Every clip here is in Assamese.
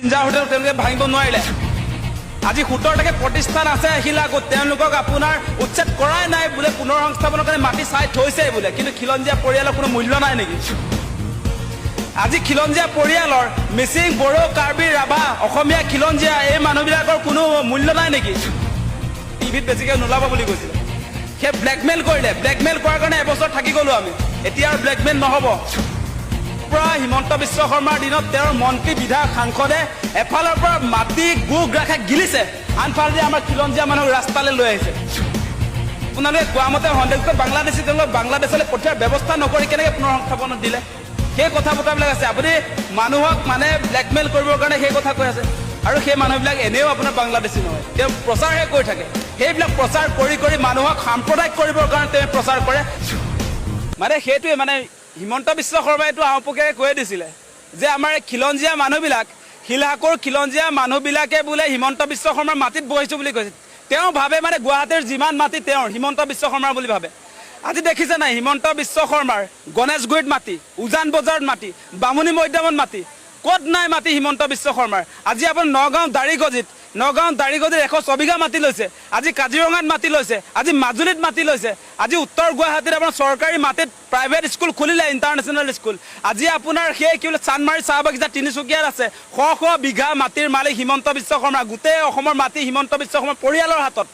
জিঞ্জাৰ হোটেল তেওঁলোকে ভাঙিব নোৱাৰিলে। আজি 17টাকে প্ৰতিষ্ঠান আছে আহিলা আগত তেওঁলোকক আপোনাৰ উচ্ছেদ কৰাই নাই বোলে, পুনৰ সংস্থাপনৰ কাৰণে মাটি চাই থৈছে বোলে, কিন্তু খিলঞ্জীয়া পৰিয়ালৰ কোনো মূল্য নাই নেকি? আজি খিলঞ্জীয়া পৰিয়ালৰ মিচিং, বড়ো, কাৰ্বি, ৰাভা, অসমীয়া, খিলঞ্জীয়া এই মানুহবিলাকৰ কোনো মূল্য নাই নেকি? টিভিত বেছিকৈ নোলাব বুলি কৈছিলে, সেই ব্লেকমেইল কৰিলে। ব্লেকমেইল কৰাৰ কাৰণে এবছৰ থাকি গ'লো আমি, এতিয়া আৰু ব্লেকমেইল নহ'ব। পৰা হিমন্ত বিশ্ব শৰ্মাৰ দিনত তেওঁৰ মন্ত্ৰী, বিধায়ক, সাংসদে এফালৰ পৰা মাটি গোগ ৰাখে গিলিছে, আনফালেদি আমাৰ খিলঞ্জীয়া মানুহক ৰাস্তালৈ লৈ আহিছে। আপোনালোকে কোৱা মতে সন্দেহযুক্ত বাংলাদেশী তেওঁলোকক বাংলাদেশলৈ পঠিওৱাৰ ব্যৱস্থা নকৰি কেনেকৈ পুনৰ সংস্থাপনত দিলে? সেই কথা বতৰাবিলাক আছে। আপুনি মানুহক মানে ব্লেকমেইল কৰিবৰ কাৰণে সেই কথা কৈ আছে, আৰু সেই মানুহবিলাক এনেও আপোনাৰ বাংলাদেশী নহয়, তেওঁ প্ৰচাৰহে কৰি থাকে। সেইবিলাক প্ৰচাৰ কৰি কৰি মানুহক সাম্প্ৰদায়িক কৰিবৰ কাৰণে তেওঁ প্ৰচাৰ কৰে। মানে সেইটোৱে মানে হিমন্ত বিশ্ব শৰ্মাইটো আওপকীয়াকৈ কৈ দিছিলে যে আমাৰ এই খিলঞ্জীয়া মানুহবিলাক, শিলহাকৰ খিলঞ্জীয়া মানুহবিলাকে বোলে হিমন্ত বিশ্ব শৰ্মাৰ মাটিত বহিছোঁ বুলি কৈছিল। তেওঁ ভাবে মানে গুৱাহাটীৰ যিমান মাটি তেওঁৰ হিমন্ত বিশ্ব শৰ্মাৰ বুলি ভাবে। আজি দেখিছে নাই হিমন্ত বিশ্ব শৰ্মাৰ গণেশগুৰিত মাটি, উজান বজাৰত মাটি, বামুণী মৈদামত মাটি, ক'ত নাই মাটি হিমন্ত বিশ্ব শৰ্মাৰ? আজি আপোনাৰ নগাঁও দাৰিগজিত 104 বিঘা মাটি লৈছে, আজি কাজিৰঙাত মাটি লৈছে, আজি মাজুলীত মাটি লৈছে, আজি উত্তৰ গুৱাহাটীত আপোনাৰ চৰকাৰী মাটিত প্ৰাইভেট স্কুল খুলিলে, ইণ্টাৰনেশ্যনেল স্কুল। আজি আপোনাৰ সেই কি বোলে চানমাৰী চাহ বাগিচা তিনিচুকীয়াত আছে, শ বিঘা মাটিৰ মালিক হিমন্ত বিশ্ব শৰ্মা। গোটেই অসমৰ মাটি হিমন্ত বিশ্ব শৰ্মাৰ পৰিয়ালৰ হাতত।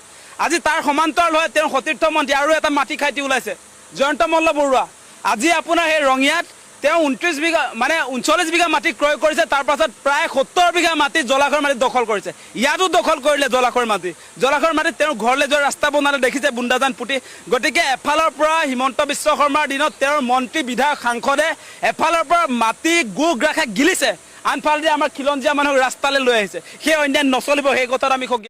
আজি তাৰ সমান্তৰাল হয় তেওঁ সতীৰ্থ মন্ত্ৰী আৰু এটা মাটি খাইটি ওলাইছে, জয়ন্ত মল্ল বৰুৱা। আজি আপোনাৰ সেই ৰঙিয়াত তেওঁ 39 বিঘা মাটি ক্ৰয় কৰিছে, তাৰ পাছত প্ৰায় 70 বিঘা মাটি জলাশয়ৰ মাটিত দখল কৰিছে। ইয়াতো দখল কৰিলে জলাশয়ৰ মাটিত তেওঁৰ ঘৰলৈ যোৱা ৰাস্তা বনালে, দেখিছে বুন্দাজান পুতি। গতিকে এফালৰ পৰা হিমন্ত বিশ্ব শৰ্মাৰ দিনত তেওঁৰ মন্ত্ৰী, বিধায়ক, সাংসদে এফালৰ পৰা মাটি গোগ ৰাখে গিলিছে, আনফালেদি আমাৰ খিলঞ্জীয়া মানুহক ৰাস্তালৈ লৈ আহিছে। সেই অন্যায় নচলিব, সেই কথাত আমি